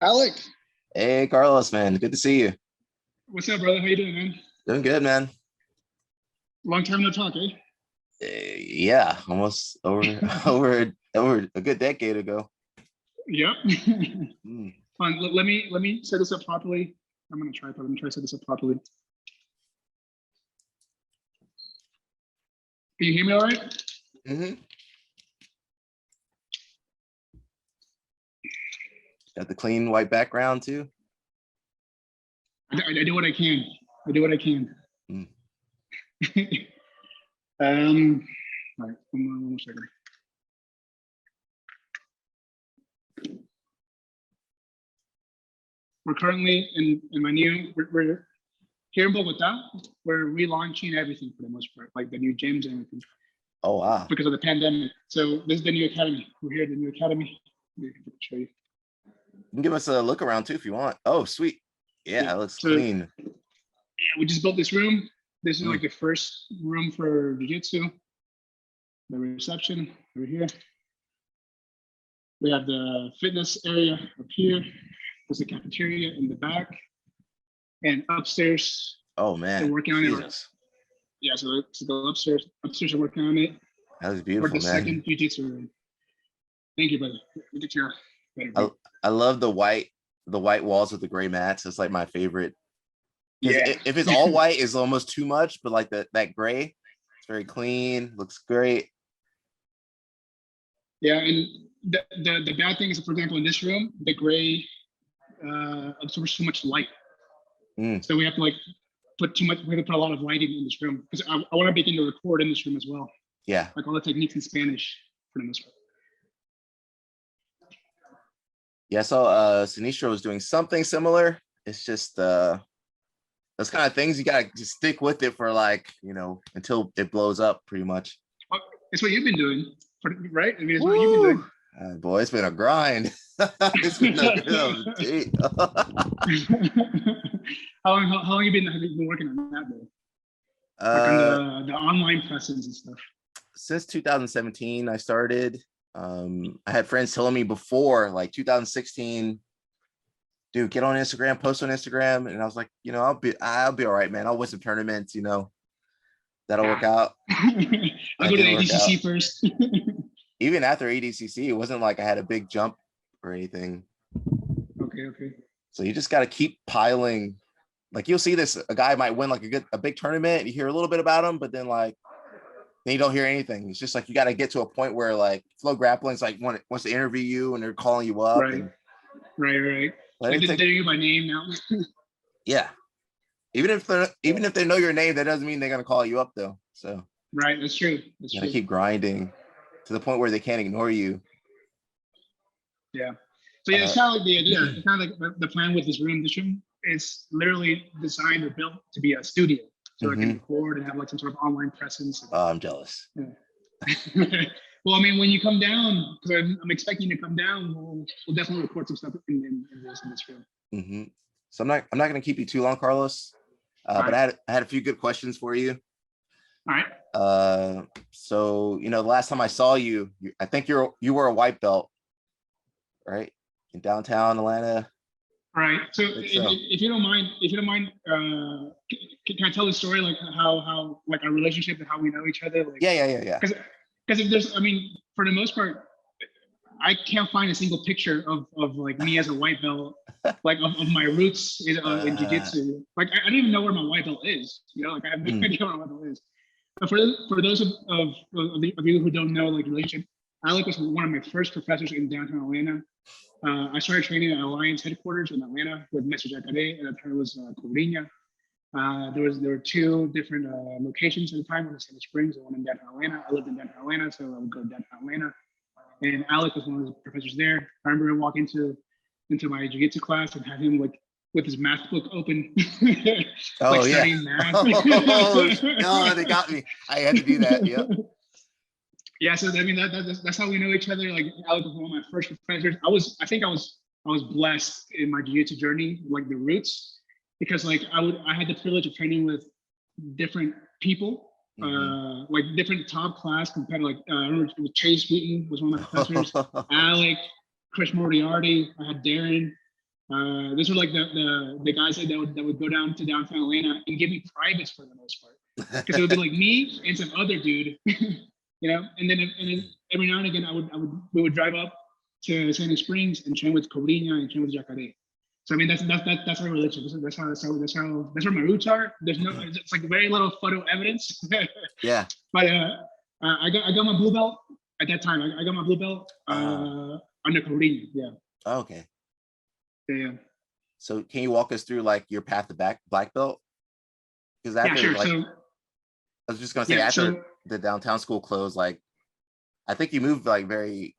Alec, Hey, Carlos, man. Good to see you. what's up, brother? How you doing, man? Doing good, man. Long time no talk, eh? Yeah, almost over over a good decade ago. Yep. Mm. Fine. Let me set this up properly. I'm gonna try. Let me try to set this up properly. Can you hear me all right? hmm Got the clean white background too. I do what I can. I do what I can. Mm. All right. One second. We're currently in my new. We're here in Bogota. We're relaunching everything for the most part, like the new gyms and everything, Oh wow. because of the pandemic. So this is the new academy. We're here at the new academy. Let me show you. You can give us a look around too if you want. Oh, sweet. Yeah. Yeah, it looks So clean. yeah, we just built this room. This is Mm. like the first room for Jiu Jitsu. The reception over here. We have the fitness area up here. There's the cafeteria in the back. And upstairs, Oh they're man, working on it. Jesus, Yeah, so let's go upstairs. Upstairs, they're working on it. that was We're beautiful, the man. second Jiu Jitsu room. Thank you, brother. Look at your better I view. I love the white walls with the gray mats. It's like my favorite because Yeah. if it's all white, it's almost too much. But like that gray, it's very clean. Looks great. Yeah, and the bad thing is, for example, in this room, the gray absorbs too much light. Mm. So we have to like put too much, we have to put a lot of lighting in this room because I want to begin to record in this room as well, Yeah. like all the techniques in Spanish for the most part. Yeah, I saw Sinistro was doing something similar. It's just those kind of things you gotta just stick with it for like, until it blows up pretty much. Well, it's what you've been doing, right? I mean, it's what you've been Woo! doing. Boy, it's been a grind. It's been a good How long have you been working on that though? Like on uh the online presence and stuff. since 2017 I started. I had friends telling me before, like 2016, dude, get on Instagram, post on Instagram. And I was like, I'll be all right, man. I'll win some tournaments, that'll work Yeah. out. I'll That go to didn't the work out. ADCC first. Even after ADCC, it wasn't like I had a big jump or anything. Okay, okay. So you just got to keep piling. Like you'll see this, a guy might win like a big tournament. You hear a little bit about him, but then then you don't hear anything. It's just like you got to get to a point where like Flow Grappling's like wants to interview you and they're calling you up Right, and right. let Like it take. they're you by name now. Yeah, even if they know your name, that doesn't mean they're gonna call you up though. So Right, that's true. That's you gotta true. keep grinding to the point where they can't ignore you. Yeah. So yeah, it's Uh, kind of like the idea. It's kind of like the plan with this room. This room is literally designed or built to be a studio, so I can mhm. record and have like some sort of online presence. I'm jealous. Yeah. Well, I mean, when you come down, because I'm expecting you to come down, we'll definitely record some stuff in this room. So I'm not gonna keep you too long, Carlos. All But right. I had a few good questions for you. All right. So the last time I saw you, I think you were a white belt, right? In downtown Atlanta. All right. So I think so. if you don't mind, can I tell the story like how like our relationship and how we know each other? Like, Yeah. because if there's, I mean, for the most part, I can't find a single picture of like me as a white belt, like of my roots in Uh, jiu-jitsu. Like I don't even know where my white belt is. Like I have no hmm. idea where my white belt is. But for those of you who don't know like relationship, Alec was one of my first professors in downtown Atlanta. I started training at Alliance headquarters in Atlanta with Mr. Jacare, and at the time it was Coriña. There were two different locations at the time. One in Sandy Springs and one in downtown Atlanta. I lived in downtown Atlanta, so I would go to downtown Atlanta. And Alec was one of the professors there. I remember walking into my jiu-jitsu class and had him like with his math book open, like Oh yeah. studying math. Oh no, they got me. I had to do that. Yep. Yeah, so I mean that's how we know each other. Like Alec was one of my first professors. I think I was blessed in my jiu-jitsu journey, like the roots, because like I had the privilege of training with different people, Mhm. like different top class compared to like I remember Chase Wheaton was one of my professors, Alec, Chris Moriarty, I had Darren. These were like the guys that would go down to downtown Atlanta and give me privates for the most part, because it would be like me and some other dude, and then every now and again we would drive up to Sandy Springs and train with Corina and train with Jacare. So I mean that's our religion. That's where my roots are. There's no, it's like very little photo evidence. Yeah. But I got my blue belt at that time. I got my blue belt under Corina. Yeah. Okay. Yeah. So can you walk us through like your path to black belt? Because after sure. like, So I was just gonna say after the downtown school closed, like I think you moved like pretty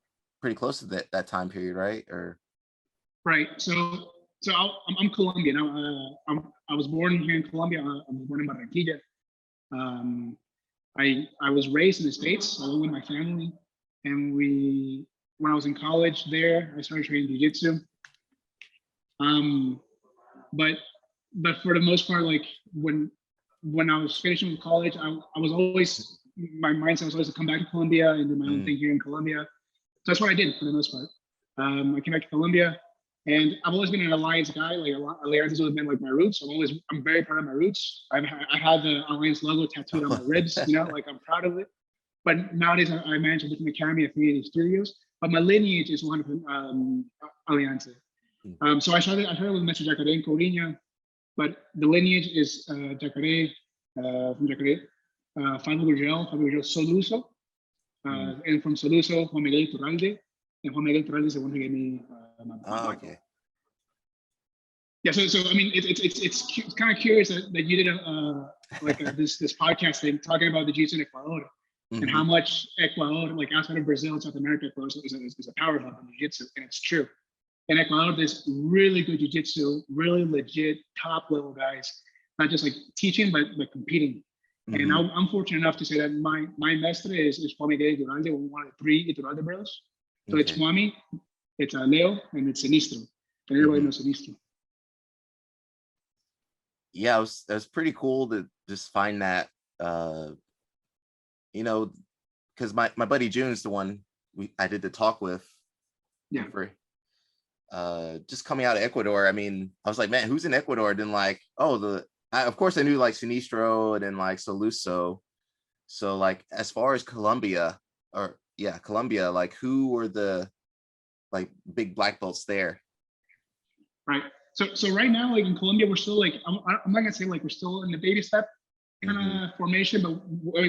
close to that time period, right? Or right. So I'm Colombian. I was born here in Colombia. I was born in Barranquilla. I was raised in the States along with my family, and when I was in college there, I started training Jiu Jitsu. But for the most part, like when I was finishing with college, I was always, my mindset was always to come back to Colombia and do my own thing here in Colombia. So that's what I did for the most part. I came back to Colombia, and I've always been an Alliance guy. Like Alliance has always been like my roots. I'm very proud of my roots. I have the Alliance logo tattooed on my ribs. Like I'm proud of it. But nowadays I manage a different academy of Affinity Studios. But my lineage is 100% Alliance. So I started with Mr. Jacare in Corina, but the lineage is Jacare, from Jacare, Fabio Gurgel Soluso, and from Soluso, Juan Miguel Iturralde, and Juan Miguel Iturralde is the one who gave me my okay. Yeah, so I mean, it's kind of curious that you did this podcast thing talking about the Jiu-Jitsu in Ecuador, and how much Ecuador, like outside of Brazil and South America, Ecuador is a power hub in Jiu-Jitsu, and it's true. In Ecuador, there's really good Jiu-Jitsu, really legit top level guys, not just like teaching, but competing. And I'm fortunate enough to say that my mestre is Juan Miguel Iturralde, one of the 3 Iturralde brothers. So it's Juami, it's Leo, and it's Sinistro. And everybody knows Sinistro. Yeah, it was pretty cool to just find that, because my buddy June's the one I did the talk with. Yeah. For just coming out of Ecuador. I mean, I was like, man, who's in Ecuador? Then like, of course I knew like Sinistro and then like Soluso. So like as far as Colombia, like who were the like big black belts there? Right. So right now, like in Colombia, we're still like, I'm not gonna say like we're still in the baby step kind of formation, but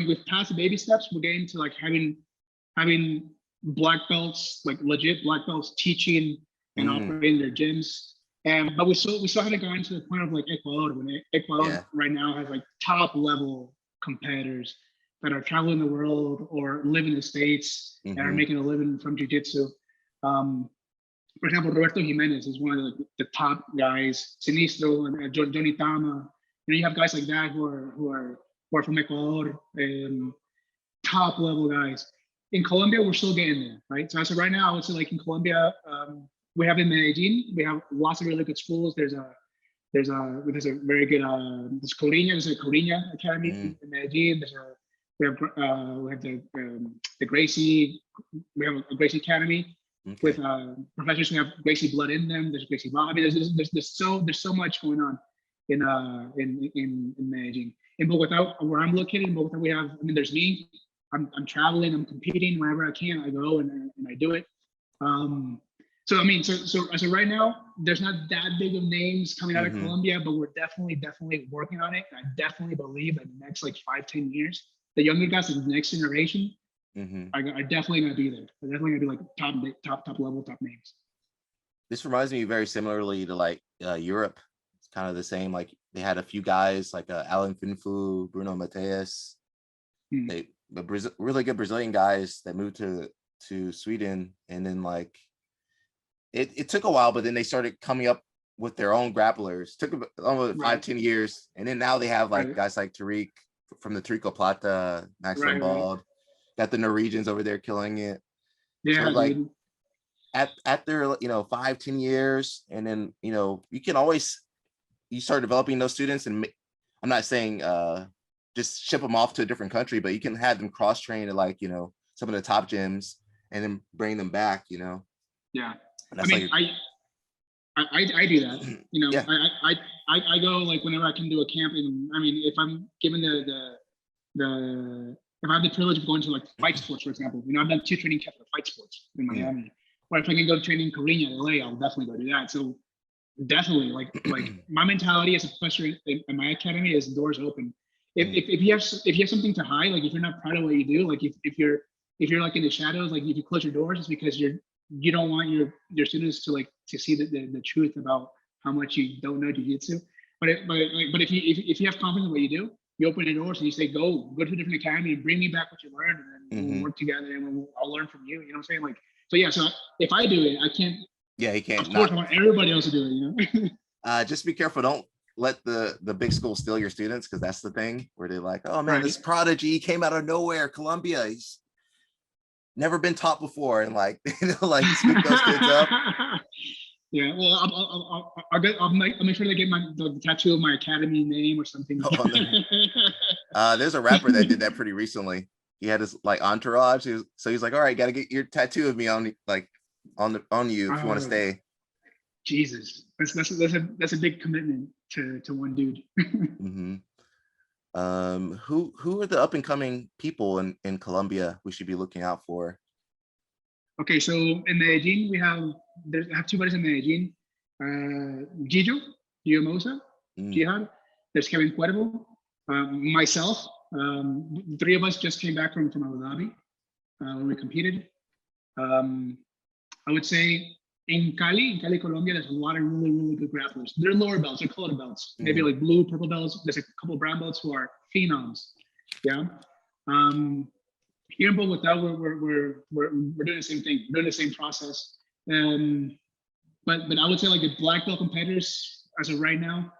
with past the baby steps, we're getting to like having black belts, like legit black belts teaching and operating their gyms. But we still haven't gotten to the point of like Ecuador, when Ecuador right now has like top level competitors that are traveling the world or live in the States and are making a living from Jiu-Jitsu. For example, Roberto Jimenez is one of the top guys. Sinistro and Johnny Tama. You have guys like that who are from Ecuador, top level guys. In Colombia, we're still getting there, right? So right now, I would say like in Colombia, we have in Medellin, we have lots of really good schools. There's a very good there's a Corina Academy in Medellin. We have the Gracie, we have a Gracie Academy with professors who have Gracie blood in them. There's Gracie Bobby. There's so much going on in Medellin. In Bogota, where I'm located in Bogota, there's me. I'm traveling, I'm competing whenever I can. I go and I do it. So right now, there's not that big of names coming out of Colombia, but we're definitely working on it. I definitely believe that in the next like 5-10 years, the younger guys, the next generation, are definitely gonna be there. They're definitely gonna be like top level, top names. This reminds me very similarly to like Europe. It's kind of the same. Like they had a few guys like Alan Finfu, Bruno Mateus. Really good Brazilian guys that moved to Sweden, and then like it took a while, but then they started coming up with their own grapplers. Took almost 5-10 years, and then now they have like guys like Tariq from the Trico Plata, Max Bald, got the Norwegians over there killing it. Yeah, so like at their 5-10 years, and then you start developing those students, and I'm not saying just ship them off to a different country, but you can have them cross train at like some of the top gyms and then bring them back. Yeah, I do that. You know, Yeah. I go like whenever I can do a camp, and I mean, if I'm given the if I have the privilege of going to like fight sports, for example, you know, I've done 2 training camps for fight sports in Miami. Or if I can go training in Korea, LA, I'll definitely go do that. So definitely, like my mentality as a professor in my academy is doors open. If you have something to hide, like if you're not proud of what you do, like if you're like in the shadows, like if you close your doors, it's because you don't want your students to like to see the truth about how much you don't know jiu-jitsu. But if you have confidence in what you do, you open the doors and you say go to a different academy and bring me back what you learned, and then we'll work together and I'll learn from you. You know what I'm saying? Like so yeah. So if I do it, I can't. Yeah, he can't. Of course, I want everybody else to do it. You know. Just be careful. Don't let the big school steal your students, because that's the thing where they're like, oh man, Right. this prodigy came out of nowhere, Colombia. He's never been taught before, and like like scoop those kids up. Yeah, well, I'll make sure they get the tattoo of my academy name or something. There's a rapper that did that pretty recently. He had his like entourage, so he's like, all right, got to get your tattoo of me on like on you if you want to stay. Jesus, that's a big commitment to one dude. Who are the up and coming people in Colombia we should be looking out for? Okay, so in Medellin I have 2 buddies in Medellin. Gio Mosa, Jihad. There's Kevin Cuervo, myself. The 3 of us just came back from Abu Dhabi when we competed. I would say in Cali, Colombia, there's a lot of really good grapplers. They're lower belts, they're color belts, maybe like blue, purple belts. There's a couple of brown belts who are phenoms. Yeah. Here in Bogota, we're doing the same thing. We're doing the same process. But I would say like the black belt competitors as of right now,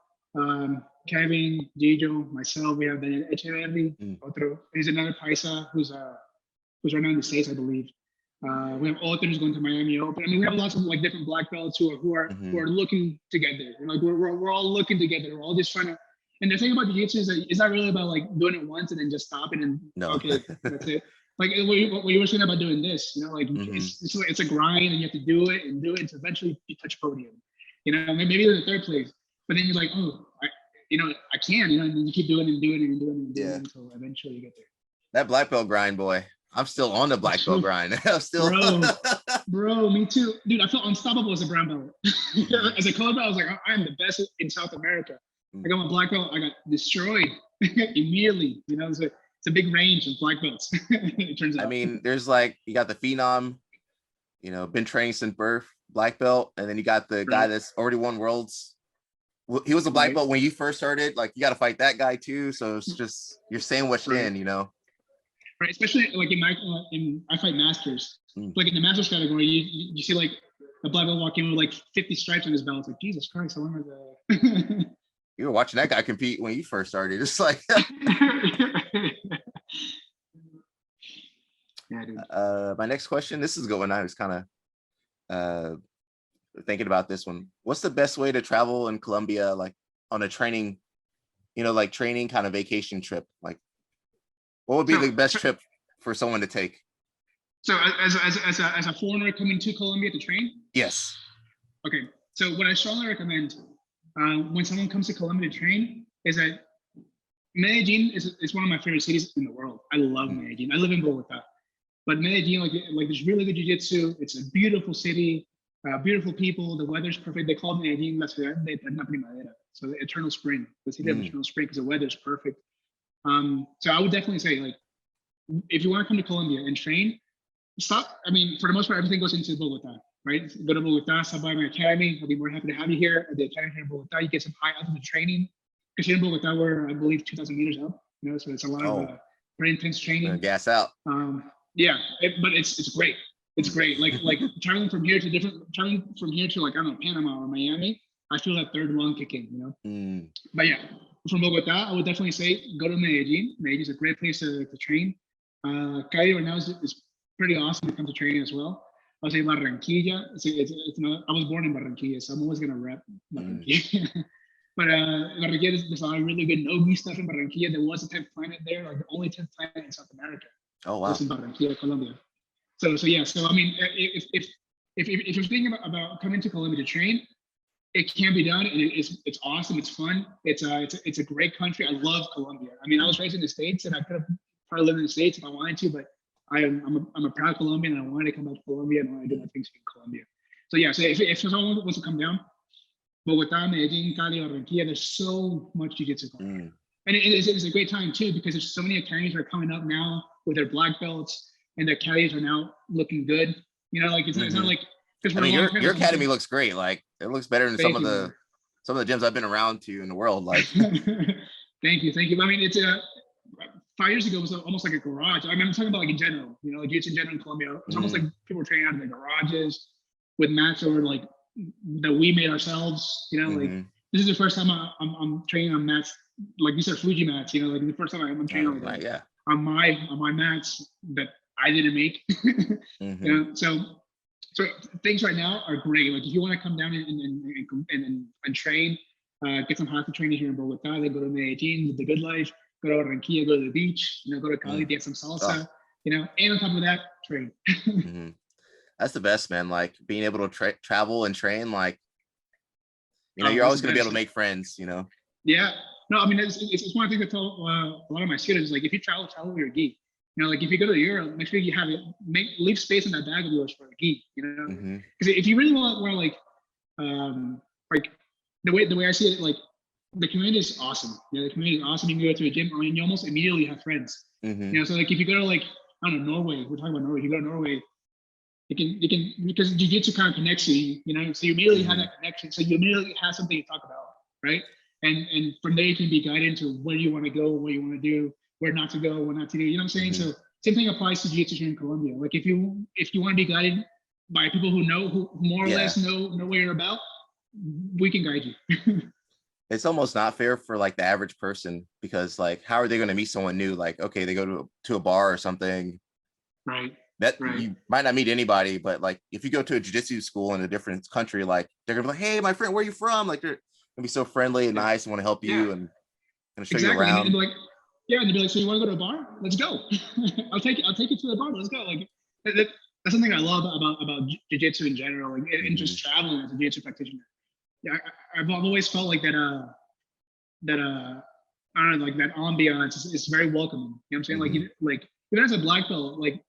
Kevin, Gijo, myself, we have Daniel Echeverri, he's another paisa who's right now in the States, I believe. We have Otto who's going to Miami Open. I mean, we have lots of like different black belts who are looking to get there. Like we're all looking to get there. We're all just trying to. And the thing about jiu-jitsu is that it's not really about like doing it once and then just stopping and okay, that's it. Like what you were saying about doing this, you know, like it's a grind and you have to do it until eventually you touch podium. You know, maybe you're in 3rd place, but then you're like, oh, I can, you know, and then you keep doing it and doing it and doing it and doing it until eventually you get there. That black belt grind, boy. I'm still on the black belt grind. I'm still bro, me too. Dude, I feel unstoppable as a brown belt. As a color belt, I was like, I am the best in South America. I got my black belt, I got destroyed immediately. You know, it's a big range of black belts. It turns out. I mean, there's like you got the phenom, you know, been training since birth, black belt, and then you got the guy that's already won worlds. He was a black belt when you first started. Like you got to fight that guy too. So it's just you're sandwiched in, you know. Right, especially like I fight masters. Like in the masters category, you see like a black belt walk in with like 50 stripes on his belt. It's like Jesus Christ, I wonder the. You were watching that guy compete when you first started. It's like. Yeah, dude. My next question. This is a good one. I was kind of thinking about this one. What's the best way to travel in Colombia, like on a training, you know, like training kind of vacation trip? Like, what would be the best trip for someone to take? So as a foreigner coming to Colombia to train? Yes. Okay. So what I strongly recommend when someone comes to Colombia to train is that Medellin is one of my favorite cities in the world. I love Medellin. I live in Bogota. But Medellin, like there's really good jiu-jitsu. It's a beautiful city, beautiful people. The weather's perfect. They call Medellin la ciudad de eterna primavera. So the eternal spring, the city of eternal spring, because the weather's perfect. So I would definitely say, like, if you want to come to Colombia and train, stop. I mean, for the most part, everything goes into Bogota, right? Go to Bogota, stop by my academy. I'll be more happy to have you here at the academy here in Bogota. You get some high altitude training. Because here in Bogota, we're, I believe, 2,000 meters up. You know, so it's a lot of very intense training. Gas out. Yeah, but it's great. It's great. Like traveling from here to like, I don't know, Panama or Miami. I feel that third lung kick in, you know. But yeah, from Bogota, I would definitely say go to Medellin. Medellin is a great place to train. Cali right now is pretty awesome to come to training as well. I would say Barranquilla. It's not, I was born in Barranquilla, so I'm always gonna rep Barranquilla. But Barranquilla, there's a lot of really good no-gi stuff in Barranquilla. There was a 10th planet there, like the only 10th planet in South America. Oh wow! This is Barranquilla, Colombia. So yeah. So I mean, if you're thinking about coming to Colombia to train, it can be done, and it's awesome. It's fun. It's a great country. I love Colombia. I mean, I was raised in the States, and I could have probably lived in the States if I wanted to, but I'm a proud Colombian, and I wanted to come back to Colombia, and I want to do my things in Colombia. So yeah, so if someone wants to come down, Bogota, Medellin, Cali, Barranquilla, there's so much jiu-jitsu going on. And it's a great time too, because there's so many academies that are coming up now with their black belts, and the academies are now looking good. You know, like it's not like, I mean, your academy looks great. Like it looks better than some of the gyms I've been around to in the world. Like, thank you. I mean, it's 5 years ago, it was almost like a garage. I mean, I'm talking about like in general, you know, like jiu-jitsu in general in Colombia. It was almost like people were training out of the garages with mats that were like that we made ourselves. You know, like this is the first time I'm training on mats. Like these are Fuji mats. You know, like the first time I'm training on my mats that I didn't make. You know, so things right now are great. Like if you want to come down and train, get some hockey training here in Bogota, then go to Medellin, the good life, go to Barranquilla, go to the beach, you know, go to Cali, get some salsa, you know, and on top of that, train. That's the best, man. Like being able to travel and train, like, you know, you're always going to be able to make friends, you know? Yeah. No, I mean, it's one thing to tell a lot of my students, like if you travel with your gi. You know, like if you go to Europe, make sure you have it, leave space in that bag of yours for a gi, you know? Because if you really want like the way I see it, like the community is awesome. You know, the community is awesome. You can go to a gym, I mean, you almost immediately have friends. You know, so like if you go to like, I don't know, Norway, we're talking about Norway, if you go to Norway, you can because jiu-jitsu kind of connects you, you know, so you immediately have that connection. So you immediately have something to talk about, right? And from there you can be guided into where you want to go, what you want to do, where not to go, what not to do. You know what I'm saying? So same thing applies to jiu-jitsu here in Colombia. Like if you want to be guided by people who more or less know what you're about, we can guide you. It's almost not fair for like the average person, because like how are they going to meet someone new? Like, okay, they go to a bar or something. Right. You might not meet anybody, but like if you go to a jiu-jitsu school in a different country, like they're gonna be like, hey, my friend, where are you from? Like they're gonna be so friendly and nice and want to help you and gonna show you around. And they'd be like, so you want to go to a bar? Let's go. I'll take you to the bar. Let's go. Like that's something I love about jiu-jitsu in general, like, and just traveling as a jiu-jitsu practitioner. Yeah, I've always felt like that I don't know, like that ambiance is very welcoming. You know what I'm saying? Like even as a black belt, like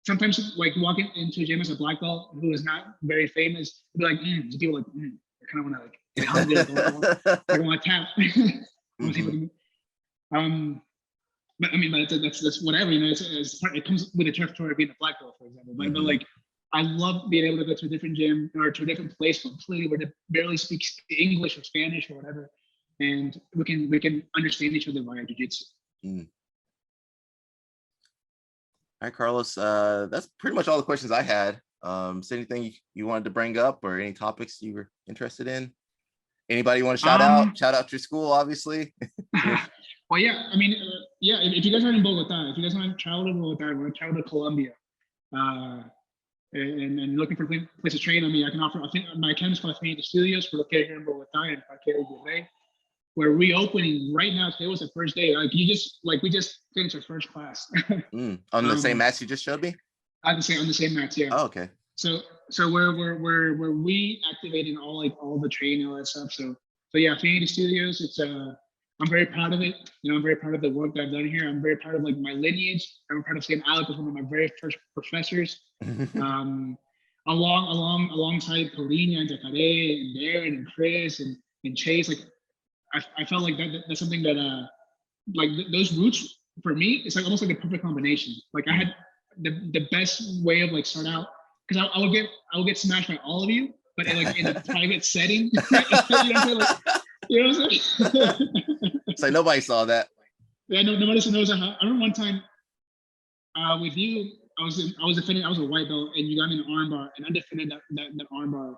sometimes like walking into a gym as a black belt who is not very famous, be like, people like, I kind of want to like get hungry, I want to tap. But I mean, that's whatever, you know. It comes with the territory of being a black belt, for example. But like, I love being able to go to a different gym or to a different place completely where they barely speak English or Spanish or whatever, and we can understand each other via jiu-jitsu. All right, Carlos, that's pretty much all the questions I had. Is there anything you wanted to bring up or any topics you were interested in? Anybody you want to shout out? Shout out your school, obviously. Well, yeah, I mean, if you guys are in Bogota, if you guys want to travel to Bogota, want to travel to Colombia, and looking for a place to train, I mean, I can offer, I think my academy is called Affinity Studios. We're located here in Bogota and Parque del Rey. We're reopening right now. Today was the first day. Like we just finished our first class. On the same mats you just showed me? On the same mats, yeah. Oh, okay. So we're reactivating all the training, all that stuff. So yeah, Affinity Studios. It's I'm very proud of it. You know, I'm very proud of the work that I've done here. I'm very proud of like my lineage. I'm proud of saying Alec was one of my very first professors. Alongside Paulina and Jacare and Darren and Chris and Chase. Like I felt like that's something that like those roots for me, it's like almost like a perfect combination. Like I had the best way of like start out, because I would get smashed by all of you, but in a private setting. You know what I'm saying? It's like nobody saw that. Yeah, nobody knows. I remember one time with you, I was defending. I was a white belt, and you got me an armbar, and I defended that armbar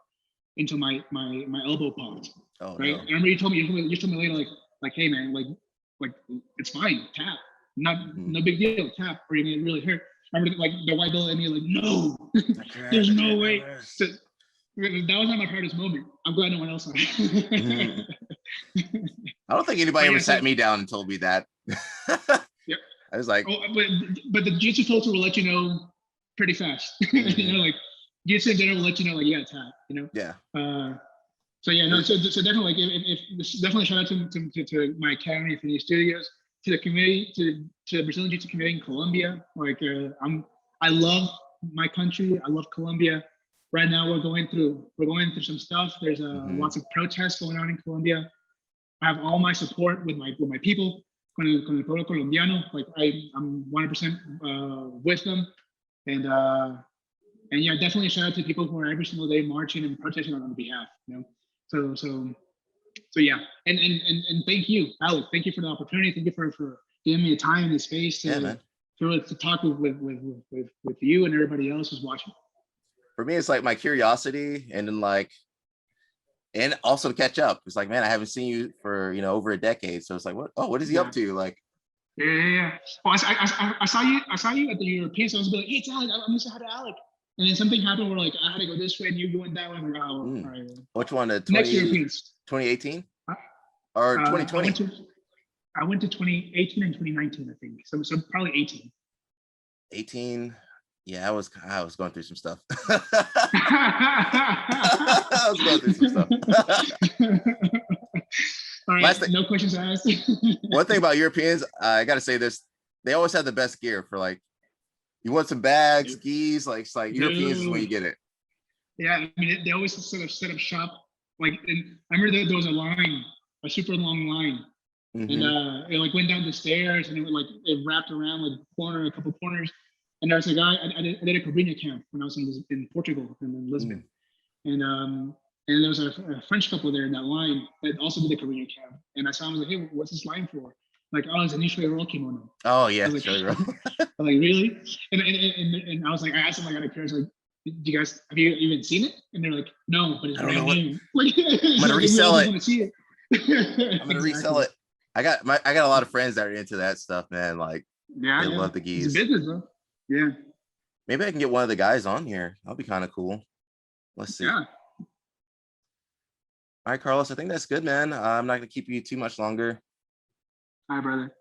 into my elbow popped. Oh, right. No. I remember you told me later, like, hey man, like it's fine, tap, no big deal, tap, or you're gonna really hurt. I remember like the white belt at me, like, no, there's no way. So, that was not my proudest moment. I'm glad no one else saw it. I don't think anybody ever sat me down and told me that. Yep. I was like, but the jiu-jitsu culture will let you know pretty fast. You know, like jiu-jitsu in general will let you know, like, yeah, tap. You know. Yeah. So yeah, no, so definitely like if definitely shout out to my academy, Affinity Studios, to the community, to the Brazilian Jiu Jitsu community in Colombia. Like I love my country. I love Colombia. Right now we're going through some stuff. There's lots of protests going on in Colombia. I have all my support with my people, con el pueblo colombiano. Like I'm 100% with them, and yeah, definitely a shout out to people who are every single day marching and protesting on their behalf. You know, so yeah, and thank you, Alec. Thank you for the opportunity. Thank you for giving me the time and the space to talk with you and everybody else who's watching. For me, it's like my curiosity, and then like, and also to catch up. It's like, man, I haven't seen you for over a decade, so it's like, what is he up to? Like, yeah. Well, I saw you at the European, so I was like, hey, it's Alec. I'm gonna say hi to Alec. And then something happened where like I had to go this way and you went that way. I'm like, oh, all right. Which one? The Next Europeans. 2018 or 2020? I went to 2018 and 2019, I think. So probably 18. 18. Yeah, I was going through some stuff. I was going through some stuff. All right, no questions asked. One thing about Europeans, I gotta say this: they always have the best gear for like. You want some bags, skis, like it's like Europeans is when you get it. Yeah, I mean they always set up shop. Like, and I remember there was a super long line, and it like went down the stairs, and it wrapped around like a couple corners. And there was a guy. I did a Cabrinha camp when I was in Portugal and in Lisbon, and there was a French couple there in that line that also did the Cabrinha camp. And I saw him, I was like, hey, what's this line for? Like, oh, it's an initially roll kimono. Oh yeah, I was like, I'm like, really? And I was like, I asked them like out of curiosity, like, do you guys have you even seen it? And they're like, no, but it's brand new. Like, I'm gonna resell it. Want to see it. I'm gonna resell it. I got a lot of friends that are into that stuff, man. Like, they love the geese. It's a business, bro. Yeah. Maybe I can get one of the guys on here. That'll be kind of cool. Let's see. Yeah. All right, Carlos, I think that's good, man. I'm not gonna keep you too much longer. Hi, brother.